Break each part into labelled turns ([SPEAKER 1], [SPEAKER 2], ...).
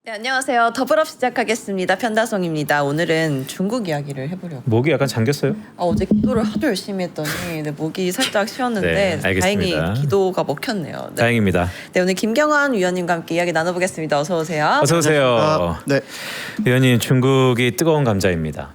[SPEAKER 1] 네, 안녕하세요. 더블업 시작하겠습니다. 편다송입니다. 오늘은 중국 이야기를 해보려고.
[SPEAKER 2] 목이 약간 잠겼어요?
[SPEAKER 1] 어제 기도를 하도 열심히 했더니 네, 목이 살짝 쉬었는데
[SPEAKER 2] 네, 알겠습니다.
[SPEAKER 1] 다행히 기도가 먹혔네요. 네.
[SPEAKER 2] 다행입니다.
[SPEAKER 1] 네, 오늘 김경환 위원님과 함께 이야기 나눠보겠습니다. 어서 오세요.
[SPEAKER 2] 어서 오세요.
[SPEAKER 3] 네,
[SPEAKER 2] 위원님, 중국이 뜨거운 감자입니다.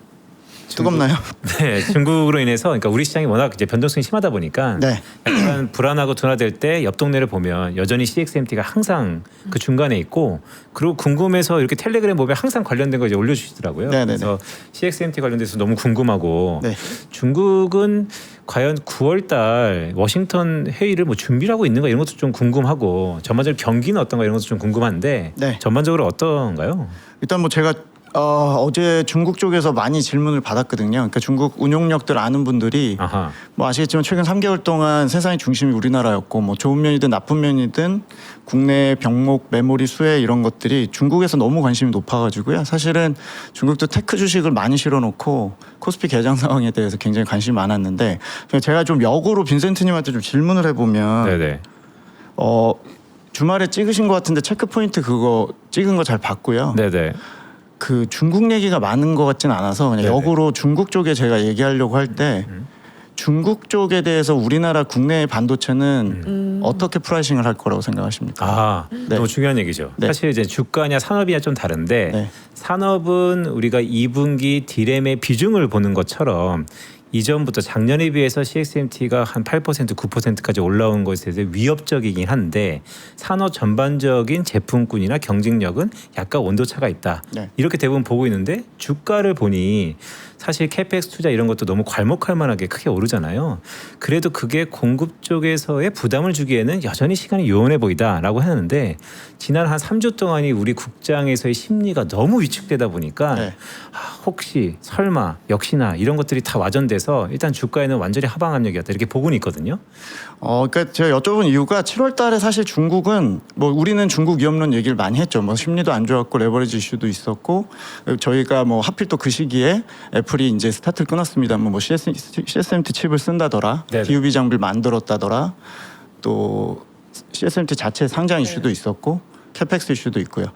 [SPEAKER 3] 뜨겁나요?
[SPEAKER 2] 네, 중국으로 인해서 그러니까 우리 시장이 워낙 이제 변동성이 심하다 보니까
[SPEAKER 3] 네.
[SPEAKER 2] 약간 불안하고 둔화될 때 옆 동네를 보면 여전히 CXMT가 항상 그 중간에 있고 그리고 궁금해서 이렇게 텔레그램 보면 항상 관련된 거 이제 올려주시더라고요.
[SPEAKER 3] 네네네.
[SPEAKER 2] 그래서 CXMT 관련돼서 너무 궁금하고
[SPEAKER 3] 네.
[SPEAKER 2] 중국은 과연 9월달 워싱턴 회의를 뭐 준비를 하고 있는가 이런 것도 좀 궁금하고 전반적으로 경기는 어떤가 이런 것도 좀 궁금한데
[SPEAKER 3] 네.
[SPEAKER 2] 전반적으로 어떤가요?
[SPEAKER 3] 일단 뭐 제가 어제 중국 쪽에서 많이 질문을 받았거든요. 그러니까 중국 운용력들 아는 분들이
[SPEAKER 2] 아하.
[SPEAKER 3] 뭐 아시겠지만 최근 3개월 동안 세상의 중심이 우리나라였고 뭐 좋은 면이든 나쁜 면이든 국내 병목 메모리 수혜 이런 것들이 중국에서 너무 관심이 높아가지고요. 사실은 중국도 테크 주식을 많이 실어놓고 코스피 개장 상황에 대해서 굉장히 관심이 많았는데 제가 좀 역으로 빈센트님한테 좀 질문을 해보면
[SPEAKER 2] 네네.
[SPEAKER 3] 주말에 찍으신 것 같은데 체크 포인트 그거 찍은 거 잘 봤고요.
[SPEAKER 2] 네네.
[SPEAKER 3] 그 중국 얘기가 많은 것 같지는 않아서 그냥
[SPEAKER 2] 네네.
[SPEAKER 3] 역으로 중국 쪽에 제가 얘기하려고 할 때 중국 쪽에 대해서 우리나라 국내 반도체는 어떻게 프라이싱을 할 거라고 생각하십니까?
[SPEAKER 2] 아,
[SPEAKER 3] 네.
[SPEAKER 2] 너무 중요한 얘기죠.
[SPEAKER 3] 네.
[SPEAKER 2] 사실 이제 주가냐 산업이냐 좀 다른데
[SPEAKER 3] 네.
[SPEAKER 2] 산업은 우리가 2분기 디램의 비중을 보는 것처럼 이전부터 작년에 비해서 CXMT가 한 8% 9%까지 올라온 것에 대해서 위협적이긴 한데 산업 전반적인 제품군이나 경쟁력은 약간 온도차가 있다.
[SPEAKER 3] 네.
[SPEAKER 2] 이렇게 대부분 보고 있는데 주가를 보니 사실 캐펙스 투자 이런 것도 너무 괄목할 만하게 크게 오르잖아요. 그래도 그게 공급 쪽에서의 부담을 주기에는 여전히 시간이 요원해 보이다라고 하는데 지난 한 3주 동안이 우리 국장에서의 심리가 너무 위축되다 보니까
[SPEAKER 3] 네.
[SPEAKER 2] 혹시 설마 역시나 이런 것들이 다 와전돼서 일단 주가에는 완전히 하방 압력이었다 이렇게 보고는 있거든요.
[SPEAKER 3] 그러니까 제가 여쭤본 이유가 7월달에 사실 중국은 뭐 우리는 중국 위험론 얘기를 많이 했죠. 뭐 심리도 안 좋았고 레버리지 이슈도 있었고 저희가 뭐 하필 또 그 시기에 애플이 이제 스타트를 끊었습니다만 뭐 CSMT 칩을 쓴다더라,
[SPEAKER 2] 네네.
[SPEAKER 3] DUV 장비를 만들었다더라, 또 CSMT 자체 상장 이슈도 있었고. 캐펙스 이슈도 있고요.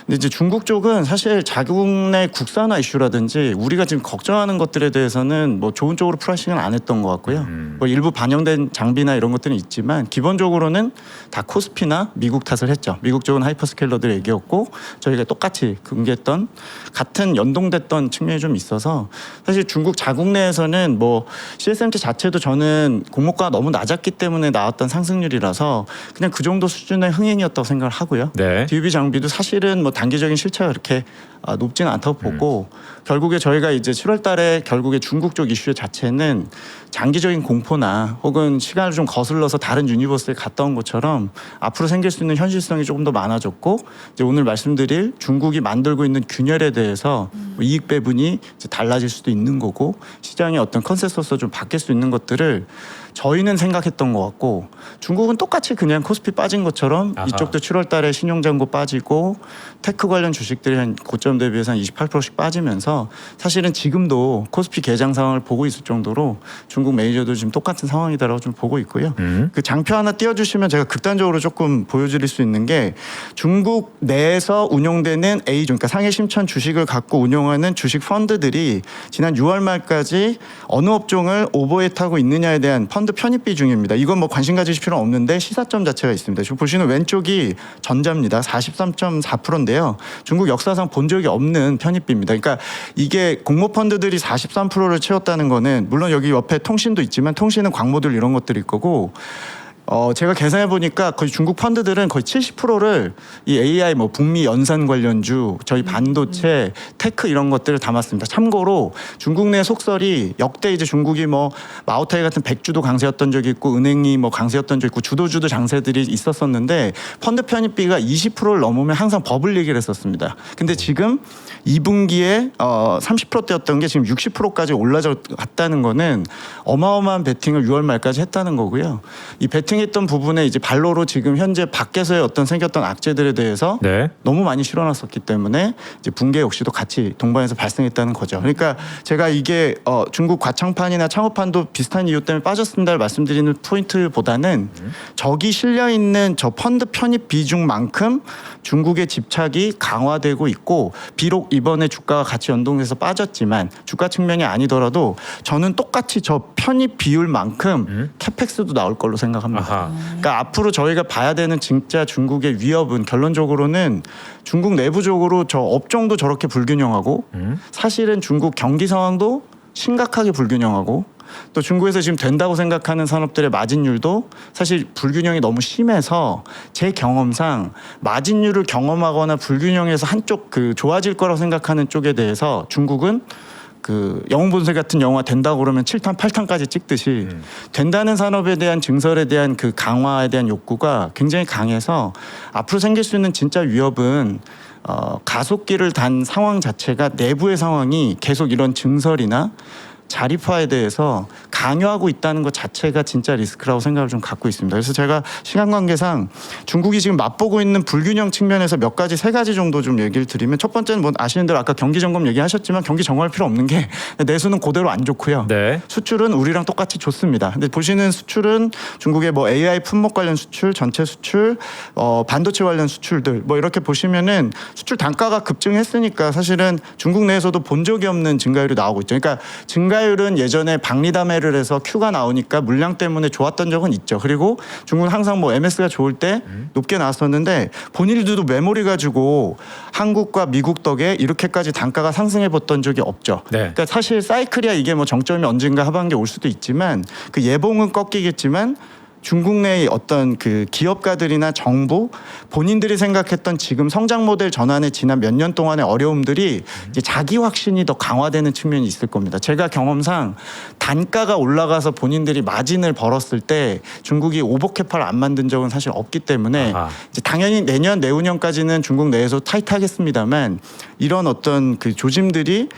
[SPEAKER 3] 근데 이제 중국 쪽은 사실 자국 내 국산화 이슈라든지 우리가 지금 걱정하는 것들에 대해서는 뭐 좋은 쪽으로 프라이싱은 안 했던 것 같고요. 뭐 일부 반영된 장비나 이런 것들은 있지만 기본적으로는 다 코스피나 미국 탓을 했죠. 미국 쪽은 하이퍼스케일러들 얘기였고 저희가 똑같이 공개했던 같은 연동됐던 측면이 좀 있어서 사실 중국 자국 내에서는 뭐 CSMT 자체도 저는 공모가가 너무 낮았기 때문에 나왔던 상승률이라서 그냥 그 정도 수준의 흥행이었다고 생각을 하고요.
[SPEAKER 2] 네.
[SPEAKER 3] DUV 장비도 사실은 뭐 단기적인 실체가 그렇게 높지는 않다고 보고 결국에 저희가 이제 7월 달에 결국에 중국 쪽 이슈 자체는 장기적인 공포나 혹은 시간을 좀 거슬러서 다른 유니버스에 갔다 온 것처럼 앞으로 생길 수 있는 현실성이 조금 더 많아졌고 이제 오늘 말씀드릴 중국이 만들고 있는 균열에 대해서 뭐 이익 배분이 이제 달라질 수도 있는 거고 시장의 어떤 컨센서스가 좀 바뀔 수 있는 것들을 저희는 생각했던 것 같고 중국은 똑같이 그냥 코스피 빠진 것처럼
[SPEAKER 2] 아하.
[SPEAKER 3] 이쪽도 7월 달에 신용잔고 빠지고 테크 관련 주식들이 한 고점 대비해서 한 28%씩 빠지면서 사실은 지금도 코스피 개장 상황을 보고 있을 정도로 중국 메이저도 지금 똑같은 상황이다라고 좀 보고 있고요. 그 장표 하나 띄워주시면 제가 극단적으로 조금 보여드릴 수 있는 게 중국 내에서 운용되는 A존, 그러니까 상해 심천 주식을 갖고 운용하는 주식 펀드들이 지난 6월 말까지 어느 업종을 오버웨이트하고 있느냐에 대한 펀드 편입 비중입니다. 이건 뭐 관심 가지실 필요는 없는데 시사점 자체가 있습니다. 지금 보시는 왼쪽이 전자입니다. 43.4%인데요. 중국 역사상 본 적이 없는 편입비입니다. 그러니까 이게 공모 펀드들이 43%를 채웠다는 거는 물론 여기 옆에 통신도 있지만 통신은 광모들 이런 것들일 거고 제가 계산해 보니까 거의 중국 펀드들은 거의 70%를 이 AI 뭐 북미 연산 관련주, 저희 반도체, 테크 이런 것들을 담았습니다. 참고로 중국 내 속설이 역대 이제 중국이 뭐 마오타이 같은 백주도 강세였던 적이 있고 은행이 뭐 강세였던 적이 있고 주도주도 장세들이 있었었는데 펀드 편입비가 20%를 넘으면 항상 버블 얘기를 했었습니다. 근데 지금 2분기에 30%대였던 게 지금 60%까지 올라갔다는 거는 어마어마한 베팅을 6월 말까지 했다는 거고요. 이 베팅 발생했던 부분에 이제 반로로 지금 현재 밖에서의 어떤 생겼던 악재들에 대해서
[SPEAKER 2] 네.
[SPEAKER 3] 너무 많이 실어놨었기 때문에 이제 붕괴 역시도 같이 동반해서 발생했다는 거죠. 그러니까 제가 이게 중국 과창판이나 창업판도 비슷한 이유 때문에 빠졌습니다를 말씀드리는 포인트보다는 저기 실려 있는 저 펀드 편입 비중만큼 중국의 집착이 강화되고 있고 비록 이번에 주가가 같이 연동돼서 빠졌지만 주가 측면이 아니더라도 저는 똑같이 저 편입 비율만큼 캐펙스도 나올 걸로 생각합니다.
[SPEAKER 2] 아하.
[SPEAKER 3] 그러니까 앞으로 저희가 봐야 되는 진짜 중국의 위협은 결론적으로는 중국 내부적으로 저 업종도 저렇게 불균형하고 사실은 중국 경기 상황도 심각하게 불균형하고 또 중국에서 지금 된다고 생각하는 산업들의 마진율도 사실 불균형이 너무 심해서 제 경험상 마진율을 경험하거나 불균형에서 한쪽 그 좋아질 거라고 생각하는 쪽에 대해서 중국은 그 영웅본색 같은 영화 된다고 그러면 7탄 8탄까지 찍듯이 된다는 산업에 대한 증설에 대한 그 강화에 대한 욕구가 굉장히 강해서 앞으로 생길 수 있는 진짜 위협은 가속기를 단 상황 자체가 내부의 상황이 계속 이런 증설이나 자립화에 대해서 강요하고 있다는 것 자체가 진짜 리스크라고 생각을 좀 갖고 있습니다. 그래서 제가 시간 관계상 중국이 지금 맛보고 있는 불균형 측면에서 몇 가지 세 가지 정도 좀 얘기를 드리면 첫 번째는 뭐 아시는 대로 아까 경기 점검 얘기하셨지만 경기 점검할 필요 없는 게 내수는 그대로 안 좋고요.
[SPEAKER 2] 네.
[SPEAKER 3] 수출은 우리랑 똑같이 좋습니다. 근데 보시는 수출은 중국의 뭐 AI 품목 관련 수출, 전체 수출, 반도체 관련 수출들 뭐 이렇게 보시면은 수출 단가가 급증했으니까 사실은 중국 내에서도 본 적이 없는 증가율이 나오고 있죠. 그러니까 증가율은 예전에 박리담회를 해서 Q가 나오니까 물량 때문에 좋았던 적은 있죠. 그리고 중국은 항상 뭐 MS가 좋을 때 높게 나왔었는데 본인들도 메모리 가지고 한국과 미국 덕에 이렇게까지 단가가 상승해 봤던 적이 없죠.
[SPEAKER 2] 네.
[SPEAKER 3] 그러니까 사실 사이클이야 이게 뭐 정점이 언젠가 하반기에 올 수도 있지만 그 예봉은 꺾이겠지만 중국 내의 어떤 그 기업가들이나 정부 본인들이 생각했던 지금 성장 모델 전환에 지난 몇 년 동안의 어려움들이 이제 자기 확신이 더 강화되는 측면이 있을 겁니다. 제가 경험상 단가가 올라가서 본인들이 마진을 벌었을 때 중국이 오버캐파를 안 만든 적은 사실 없기 때문에
[SPEAKER 2] 아하.
[SPEAKER 3] 이제 당연히 내년 내후년까지는 중국 내에서 타이트하겠습니다만 이런 어떤 그 조짐들이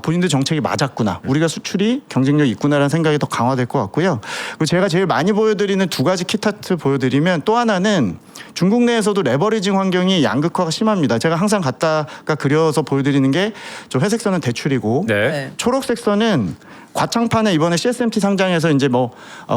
[SPEAKER 3] 본인들 정책이 맞았구나. 우리가 수출이 경쟁력이 있구나라는 생각이 더 강화될 것 같고요. 그리고 제가 제일 많이 보여드리는 두 가지 키타트 보여드리면 또 하나는 중국 내에서도 레버리징 환경이 양극화가 심합니다. 제가 항상 갖다가 그려서 보여드리는 게 저 회색 선은 대출이고
[SPEAKER 2] 네.
[SPEAKER 1] 네.
[SPEAKER 3] 초록색 선은 과창판에 이번에 CSMT 상장해서 이제 뭐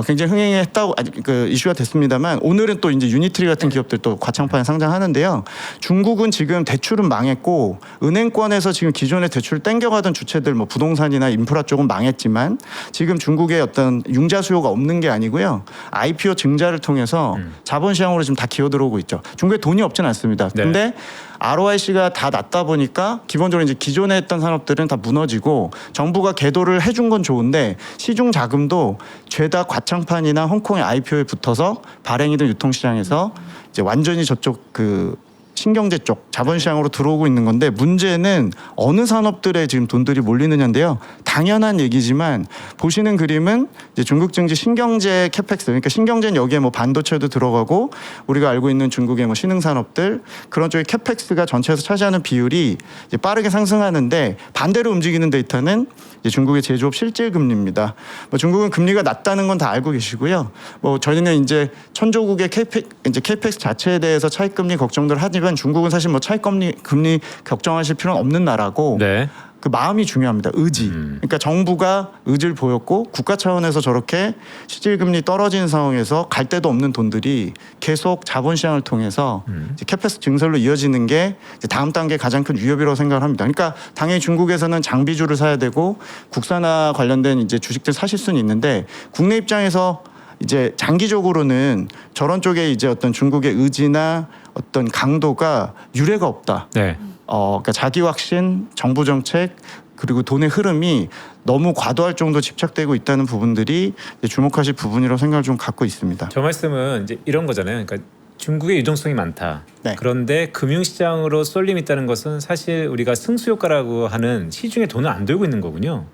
[SPEAKER 3] 굉장히 흥행했다고 그 이슈가 됐습니다만 오늘은 또 이제 유니트리 같은 기업들 또 과창판에 상장하는데요. 중국은 지금 대출은 망했고 은행권에서 지금 기존의 대출 땡겨가던 주체들 뭐 부동산이나 인프라 쪽은 망했지만 지금 중국의 어떤 융자 수요가 없는 게 아니고요. IPO 증자를 통해서 자본 시장으로 지금 다 기어 들어오고 있죠. 중국에 돈이 없지는 않습니다.
[SPEAKER 2] 네.
[SPEAKER 3] 근데 ROIC가 다 낮다 보니까 기본적으로 이제 기존에 했던 산업들은 다 무너지고 정부가 계도를 해준 건 좋은데 시중 자금도 죄다 과창판이나 홍콩의 IPO에 붙어서 발행이든 유통시장에서 이제 완전히 저쪽 그 신경제 쪽 자본시장으로 들어오고 있는 건데 문제는 어느 산업들에 지금 돈들이 몰리느냐인데요. 당연한 얘기지만 보시는 그림은 이제 중국 증시 신경제 캐펙스 그러니까 신경제는 여기에 뭐 반도체도 들어가고 우리가 알고 있는 중국의 뭐 신흥산업들 그런 쪽의 캐펙스가 전체에서 차지하는 비율이 이제 빠르게 상승하는데 반대로 움직이는 데이터는 이제 중국의 제조업 실질 금리입니다. 뭐 중국은 금리가 낮다는 건 다 알고 계시고요. 뭐 저희는 이제 천조국의 KPX 자체에 대해서 차익 금리 걱정들 하지만 중국은 사실 뭐 차익 금리 걱정하실 필요는 없는 나라고
[SPEAKER 2] 네.
[SPEAKER 3] 그 마음이 중요합니다. 의지. 그러니까 정부가 의지를 보였고 국가 차원에서 저렇게 실질금리 떨어지는 상황에서 갈 데도 없는 돈들이 계속 자본시장을 통해서 이제 캐펙스 증설로 이어지는 게 이제 다음 단계 가장 큰 위협이라고 생각을 합니다. 그러니까 당연히 중국에서는 장비주를 사야 되고 국산화 관련된 이제 주식들 사실 수는 있는데 국내 입장에서 이제 장기적으로는 저런 쪽에 이제 어떤 중국의 의지나 어떤 강도가 유례가 없다.
[SPEAKER 2] 네.
[SPEAKER 3] 그러니까 자기 확신, 정부 정책 그리고 돈의 흐름이 너무 과도할 정도 집착되고 있다는 부분들이 이제 주목하실 부분이라고 생각을 좀 갖고 있습니다.
[SPEAKER 2] 저 말씀은 이제 이런 거잖아요. 그러니까 중국의 유동성이 많다.
[SPEAKER 3] 네.
[SPEAKER 2] 그런데 금융시장으로 쏠림이 있다는 것은 사실 우리가 승수효과라고 하는 시중에 돈을 안 들고 있는 거군요.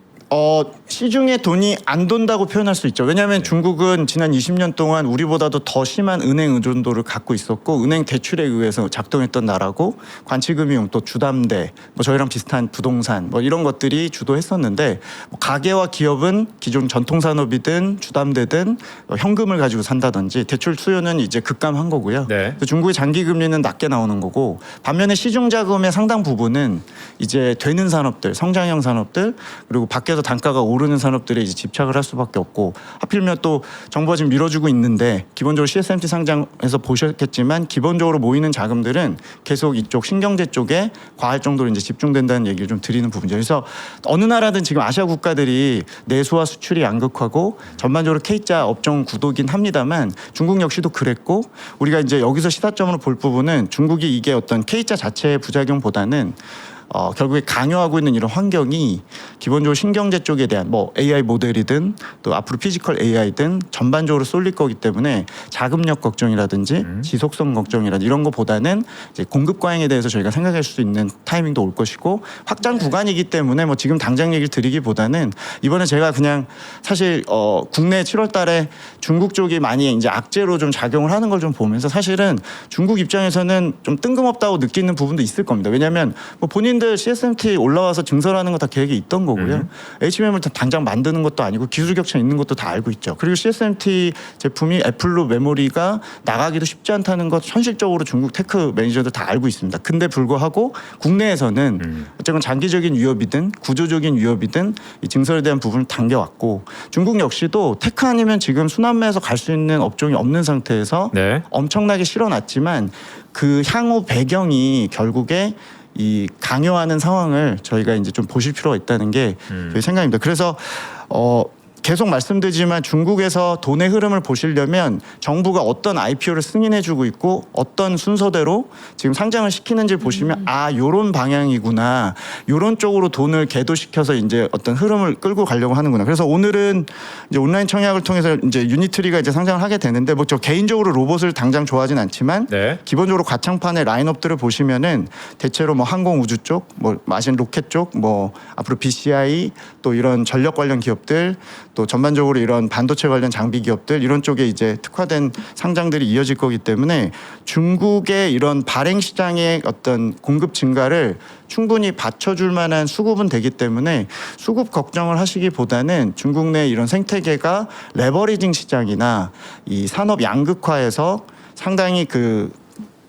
[SPEAKER 3] 시중에 돈이 안 돈다고 표현할 수 있죠. 왜냐하면 중국은 지난 20년 동안 우리보다도 더 심한 은행 의존도를 갖고 있었고 은행 대출에 의해서 작동했던 나라고 관치금융 또 주담대 뭐 저희랑 비슷한 부동산 뭐 이런 것들이 주도했었는데 뭐 가계와 기업은 기존 전통산업이든 주담대든 현금을 가지고 산다든지 대출 수요는 이제 급감한 거고요.
[SPEAKER 2] 네.
[SPEAKER 3] 그래서 중국의 장기 금리는 낮게 나오는 거고 반면에 시중 자금의 상당 부분은 이제 되는 산업들, 성장형 산업들 그리고 밖에서 단가가 오르는 산업들에 이제 집착을 할 수밖에 없고 하필이면 또 정부가 지금 밀어주고 있는데 기본적으로 CSMT 상장에서 보셨겠지만 기본적으로 모이는 자금들은 계속 이쪽 신경제 쪽에 과할 정도로 이제 집중된다는 얘기를 좀 드리는 부분이죠. 그래서 어느 나라든 지금 아시아 국가들이 내수와 수출이 양극화고 전반적으로 K자 업종 구도긴 합니다만 중국 역시도 그랬고 우리가 이제 여기서 시사점으로 볼 부분은 중국이 이게 어떤 K자 자체의 부작용보다는 결국에 강요하고 있는 이런 환경이 기본적으로 신경제 쪽에 대한 뭐 AI 모델이든 또 앞으로 피지컬 AI든 전반적으로 쏠릴 거기 때문에 자금력 걱정이라든지 지속성 걱정이라든지 이런 것보다는 이제 공급 과잉에 대해서 저희가 생각할 수 있는 타이밍도 올 것이고 확장 구간이기 때문에 뭐 지금 당장 얘기를 드리기보다는 이번에 제가 그냥 사실 국내 7월 달에 중국 쪽이 많이 이제 악재로 좀 작용을 하는 걸 좀 보면서 사실은 중국 입장에서는 좀 뜬금없다고 느끼는 부분도 있을 겁니다. 왜냐하면 뭐 본인들 CSMT 올라와서 증설하는 거 다 계획이 있던 거고요. HBM을 당장 만드는 것도 아니고 기술 격차 있는 것도 다 알고 있죠. 그리고 CSMT 제품이 애플로 메모리가 나가기도 쉽지 않다는 것 현실적으로 중국 테크 매니저들 다 알고 있습니다. 근데 불구하고 국내에서는 어쨌든 장기적인 위협이든 구조적인 위협이든 이 증설에 대한 부분을 당겨왔고 중국 역시도 테크 아니면 지금 순환매에서 갈 수 있는 업종이 없는 상태에서
[SPEAKER 2] 네.
[SPEAKER 3] 엄청나게 실어놨지만 그 향후 배경이 결국에 이 강요하는 상황을 저희가 이제 좀 보실 필요가 있다는 게 저희 생각입니다. 그래서 계속 말씀드리지만 중국에서 돈의 흐름을 보시려면 정부가 어떤 IPO를 승인해주고 있고 어떤 순서대로 지금 상장을 시키는지 보시면 요런 방향이구나, 요런 쪽으로 돈을 궤도시켜서 이제 어떤 흐름을 끌고 가려고 하는구나. 그래서 오늘은 이제 온라인 청약을 통해서 이제 유니트리가 이제 상장을 하게 되는데 뭐 저 개인적으로 로봇을 당장 좋아하진 않지만
[SPEAKER 2] 네.
[SPEAKER 3] 기본적으로 가창판의 라인업들을 보시면은 대체로 뭐 항공 우주 쪽, 뭐 마신 로켓 쪽, 뭐 앞으로 BCI 또 이런 전력 관련 기업들 또 전반적으로 이런 반도체 관련 장비 기업들 이런 쪽에 이제 특화된 상장들이 이어질 거기 때문에 중국의 이런 발행 시장의 어떤 공급 증가를 충분히 받쳐줄 만한 수급은 되기 때문에 수급 걱정을 하시기보다는 중국 내 이런 생태계가 레버리징 시장이나 이 산업 양극화에서 상당히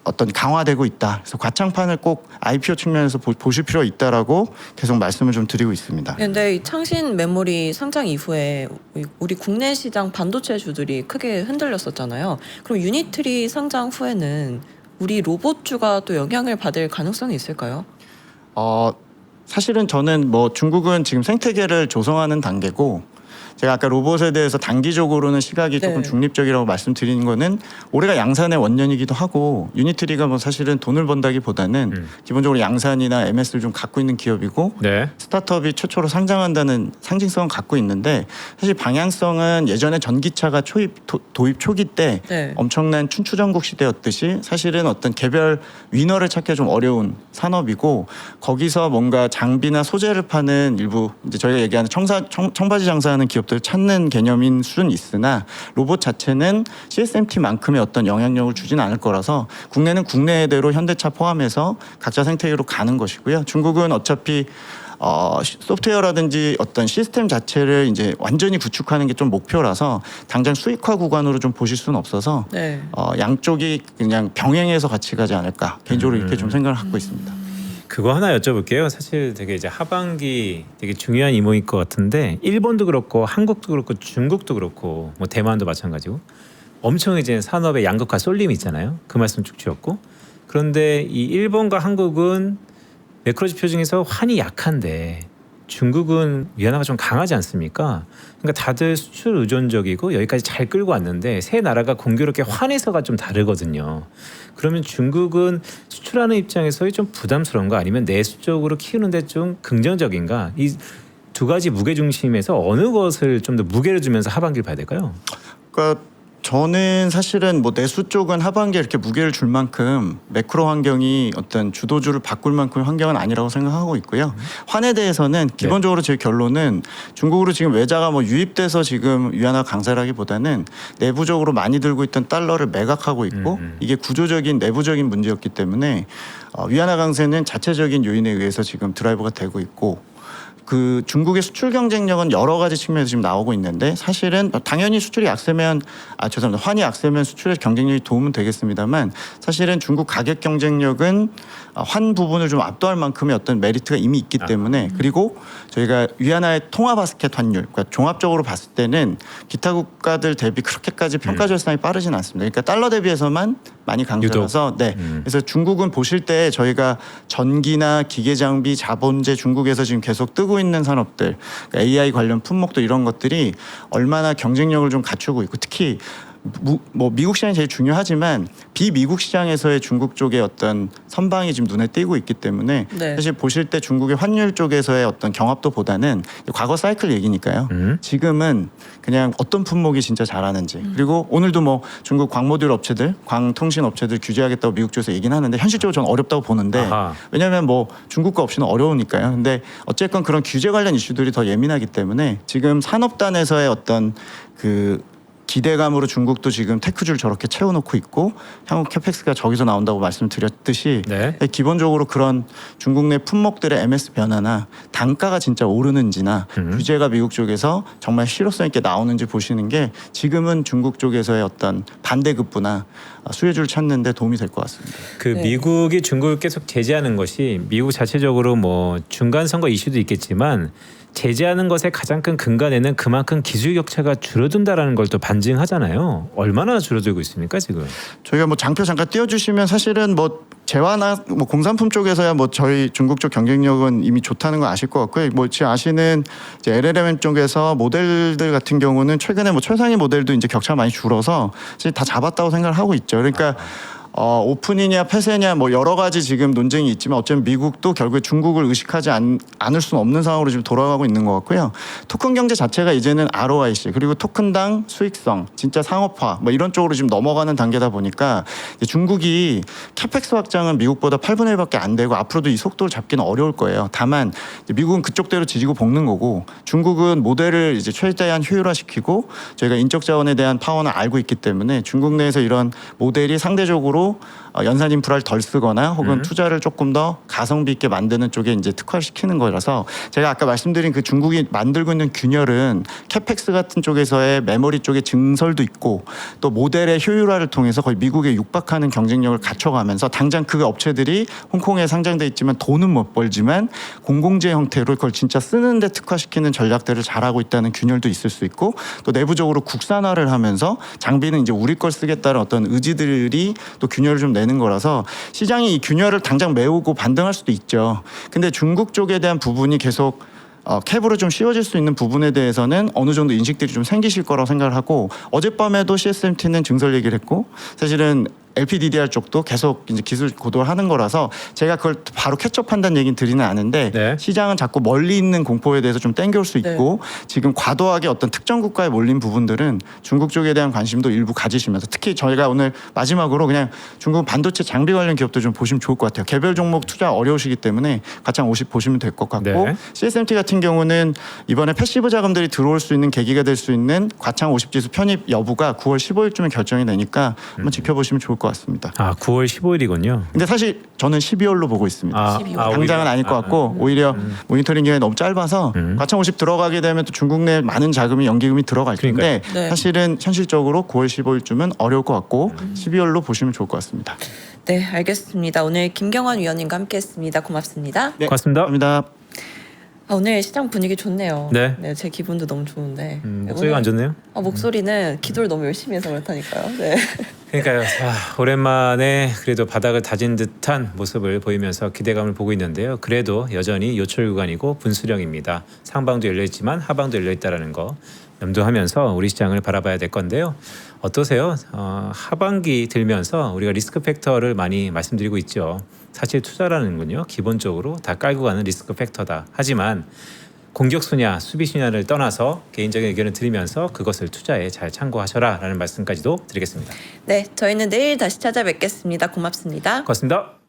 [SPEAKER 3] 어떤 강화되고 있다. 그래서 과창판을 꼭 IPO 측면에서 보실 필요가 있다라고 계속 말씀을 좀 드리고 있습니다.
[SPEAKER 1] 근데 이 창신 메모리 상장 이후에 우리 국내 시장 반도체 주들이 크게 흔들렸었잖아요. 그럼 유니트리 상장 후에는 우리 로봇주가 또 영향을 받을 가능성이 있을까요?
[SPEAKER 3] 사실은 저는 뭐 중국은 지금 생태계를 조성하는 단계고 제가 아까 로봇에 대해서 단기적으로는 시각이 조금 중립적이라고 말씀드리는 거는 올해가 양산의 원년이기도 하고 유니트리가 뭐 사실은 돈을 번다기보다는 기본적으로 양산이나 MS를 좀 갖고 있는 기업이고
[SPEAKER 2] 네.
[SPEAKER 3] 스타트업이 최초로 상장한다는 상징성을 갖고 있는데 사실 방향성은 예전에 전기차가 도입 초기 때 엄청난 춘추전국 시대였듯이 사실은 어떤 개별 위너를 찾기가 좀 어려운 산업이고 거기서 뭔가 장비나 소재를 파는 일부 이제 저희가 얘기하는 청바지 장사하는 기업들 찾는 개념인 수는 있으나 로봇 자체는 CSMT만큼의 어떤 영향력을 주지는 않을 거라서 국내는 국내대로 현대차 포함해서 각자 생태계로 가는 것이고요. 중국은 어차피 소프트웨어라든지 어떤 시스템 자체를 이제 완전히 구축하는 게 좀 목표라서 당장 수익화 구간으로 좀 보실 수는 없어서 양쪽이 그냥 병행해서 같이 가지 않을까 개인적으로 이렇게 좀 생각을 하고 있습니다.
[SPEAKER 2] 그거 하나 여쭤볼게요. 사실 되게 이제 하반기 되게 중요한 이모일 것 같은데 일본도 그렇고 한국도 그렇고 중국도 그렇고 뭐 대만도 마찬가지고 엄청 이제 산업의 양극화 쏠림이 있잖아요. 그 말씀 쭉 주셨고 그런데 이 일본과 한국은 매크로 지표 중에서 환이 약한데 중국은 위안화가 좀 강하지 않습니까? 그러니까 다들 수출 의존적이고 여기까지 잘 끌고 왔는데 세 나라가 공교롭게 환에서가 좀 다르거든요. 그러면 중국은 수출하는 입장에서 좀 부담스러운가 아니면 내수적으로 키우는데 좀 긍정적인가? 이 두 가지 무게 중심에서 어느 것을 좀 더 무게를 주면서 하반기를 봐야 될까요?
[SPEAKER 3] 그러니까 저는 사실은 뭐 내수 쪽은 하반기에 이렇게 무게를 줄 만큼 매크로 환경이 어떤 주도주를 바꿀 만큼의 환경은 아니라고 생각하고 있고요. 환에 대해서는 기본적으로 제 결론은 중국으로 지금 외자가 뭐 유입돼서 지금 위안화 강세라기보다는 내부적으로 많이 들고 있던 달러를 매각하고 있고 이게 구조적인 내부적인 문제였기 때문에 위안화 강세는 자체적인 요인에 의해서 지금 드라이버가 되고 있고 그 중국의 수출 경쟁력은 여러 가지 측면에서 지금 나오고 있는데 사실은 당연히 수출이 약세면 죄송합니다. 환이 약세면 수출의 경쟁력이 도움은 되겠습니다만 사실은 중국 가격 경쟁력은 환 부분을 좀 압도할 만큼의 어떤 메리트가 이미 있기 때문에 그리고 저희가 위안화의 통화 바스켓 환율 그러니까 종합적으로 봤을 때는 기타 국가들 대비 그렇게까지 평가 절상이 빠르진 않습니다. 그러니까 달러 대비해서만 많이 강세라서 네. 그래서 중국은 보실 때 저희가 전기나 기계 장비, 자본재 중국에서 지금 계속 뜨고 있는 산업들, 그러니까 AI 관련 품목도 이런 것들이 얼마나 경쟁력을 좀 갖추고 있고 특히 뭐 미국 시장이 제일 중요하지만 비미국 시장에서의 중국 쪽의 어떤 선방이 지금 눈에 띄고 있기 때문에
[SPEAKER 1] 네.
[SPEAKER 3] 사실 보실 때 중국의 환율 쪽에서의 어떤 경합도보다는 과거 사이클 얘기니까요. 지금은 그냥 어떤 품목이 진짜 잘하는지 그리고 오늘도 뭐 중국 광모듈 업체들, 광통신 업체들 규제하겠다고 미국 쪽에서 얘기는 하는데 현실적으로 저는 어렵다고 보는데
[SPEAKER 2] 아하.
[SPEAKER 3] 왜냐하면 뭐 중국 거 없이는 어려우니까요. 근데 어쨌건 그런 규제 관련 이슈들이 더 예민하기 때문에 지금 산업단에서의 어떤 그 기대감으로 중국도 지금 테크줄 저렇게 채워놓고 있고 향후 캐펙스가 저기서 나온다고 말씀드렸듯이
[SPEAKER 2] 네.
[SPEAKER 3] 기본적으로 그런 중국 내 품목들의 MS 변화나 단가가 진짜 오르는지나 규제가 미국 쪽에서 정말 실효성 있게 나오는지 보시는 게 지금은 중국 쪽에서의 어떤 반대급부나 수혜주를 찾는 데 도움이 될 것 같습니다.
[SPEAKER 2] 그
[SPEAKER 1] 네.
[SPEAKER 2] 미국이 중국을 계속 제재하는 것이 미국 자체적으로 뭐 중간 선거 이슈도 있겠지만 제재하는 것의 가장 큰 근간에는 그만큼 기술 격차가 줄어든다라는 걸 또 반증하잖아요. 얼마나 줄어들고 있습니까 지금?
[SPEAKER 3] 저희가 뭐 장표 잠깐 띄워주시면 사실은 뭐 재화나 뭐 공산품 쪽에서야 뭐 저희 중국 쪽 경쟁력은 이미 좋다는 거 아실 것 같고요. 뭐 지금 아시는 이제 LLM 쪽에서 모델들 같은 경우는 최근에 뭐 최상위 모델도 이제 격차 많이 줄어서 사실 다 잡았다고 생각을 하고 있죠. 그러니까 오픈이냐 폐쇄냐 뭐 여러 가지 지금 논쟁이 있지만 어쩌면 미국도 결국에 중국을 의식하지 않을 수는 없는 상황으로 지금 돌아가고 있는 것 같고요. 토큰 경제 자체가 이제는 ROIC 그리고 토큰당 수익성, 진짜 상업화 뭐 이런 쪽으로 지금 넘어가는 단계다 보니까 이제 중국이 캐펙스 확장은 미국보다 8분의 1밖에 안 되고 앞으로도 이 속도를 잡기는 어려울 거예요. 다만 이제 미국은 그쪽대로 지지고 볶는 거고 중국은 모델을 이제 최대한 효율화시키고 저희가 인적 자원에 대한 파워는 알고 있기 때문에 중국 내에서 이런 모델이 상대적으로 연산 인프라를 덜 쓰거나 혹은 투자를 조금 더 가성비 있게 만드는 쪽에 이제 특화를 시키는 거라서 제가 아까 말씀드린 그 중국이 만들고 있는 균열은 캐펙스 같은 쪽에서의 메모리 쪽의 증설도 있고 또 모델의 효율화를 통해서 거의 미국에 육박하는 경쟁력을 갖춰가면서 당장 그 업체들이 홍콩에 상장돼 있지만 돈은 못 벌지만 공공재 형태로 그걸 진짜 쓰는데 특화시키는 전략들을 잘하고 있다는 균열도 있을 수 있고 또 내부적으로 국산화를 하면서 장비는 이제 우리 걸 쓰겠다는 어떤 의지들이 또 균열을 좀 내는 거라서 시장이 이 균열을 당장 메우고 반등할 수도 있죠. 근데 중국 쪽에 대한 부분이 계속 캡으로 좀 씌워질 수 있는 부분에 대해서는 어느 정도 인식들이 좀 생기실 거라고 생각을 하고 어젯밤에도 CSMT는 증설 얘기를 했고 사실은 LPDDR 쪽도 계속 이제 기술 고도를 하는 거라서 제가 그걸 바로 캐첩한다는 얘기는 드리는 않은데
[SPEAKER 2] 네.
[SPEAKER 3] 시장은 자꾸 멀리 있는 공포에 대해서 좀 땡겨올 수 있고 지금 과도하게 어떤 특정 국가에 몰린 부분들은 중국 쪽에 대한 관심도 일부 가지시면서 특히 저희가 오늘 마지막으로 그냥 중국 반도체 장비 관련 기업도 좀 보시면 좋을 것 같아요. 개별 종목 투자 어려우시기 때문에 가창 50 보시면 될 것 같고
[SPEAKER 2] 네.
[SPEAKER 3] CSMT 같은 경우는 이번에 패시브 자금들이 들어올 수 있는 계기가 될 수 있는 과창 50 지수 편입 여부가 9월 15일쯤에 결정이 되니까 한번 지켜보시면 좋을 것 같습니다.
[SPEAKER 2] 아 9월 15일이군요.
[SPEAKER 3] 근데 사실 저는 12월로 보고 있습니다.
[SPEAKER 1] 12월.
[SPEAKER 3] 당장은 아닐 것 같고 오히려 모니터링 기간이 너무 짧아서 과창 50 들어가게 되면 또 중국 내 많은 자금이 연기금이 들어갈 텐데
[SPEAKER 1] 네.
[SPEAKER 3] 사실은 현실적으로 9월 15일쯤은 어려울 것 같고 12월로 보시면 좋을 것 같습니다.
[SPEAKER 1] 네, 알겠습니다. 오늘 김경환 위원님과 함께했습니다. 고맙습니다.
[SPEAKER 3] 네,
[SPEAKER 2] 고맙습니다.
[SPEAKER 3] 감사합니다.
[SPEAKER 1] 오늘 시장 분위기 좋네요.
[SPEAKER 2] 네.
[SPEAKER 1] 제 기분도 너무 좋은데.
[SPEAKER 2] 목소리가 안 좋네요.
[SPEAKER 1] 목소리는 기도를 너무 열심히 해서 그렇다니까요. 네.
[SPEAKER 2] 그러니까요. 오랜만에 그래도 바닥을 다진 듯한 모습을 보이면서 기대감을 보고 있는데요. 그래도 여전히 요철 구간이고 분수령입니다. 상방도 열려 있지만 하방도 열려 있다라는 거 염두하면서 우리 시장을 바라봐야 될 건데요. 어떠세요? 하반기 들면서 우리가 리스크 팩터를 많이 말씀드리고 있죠. 사실 투자라는 건요. 기본적으로 다 깔고 가는 리스크 팩터다. 하지만 공격수냐 수비수냐를 떠나서 개인적인 의견을 드리면서 그것을 투자에 잘 참고하셔라라는 말씀까지도 드리겠습니다.
[SPEAKER 1] 네, 저희는 내일 다시 찾아뵙겠습니다. 고맙습니다.
[SPEAKER 2] 고맙습니다.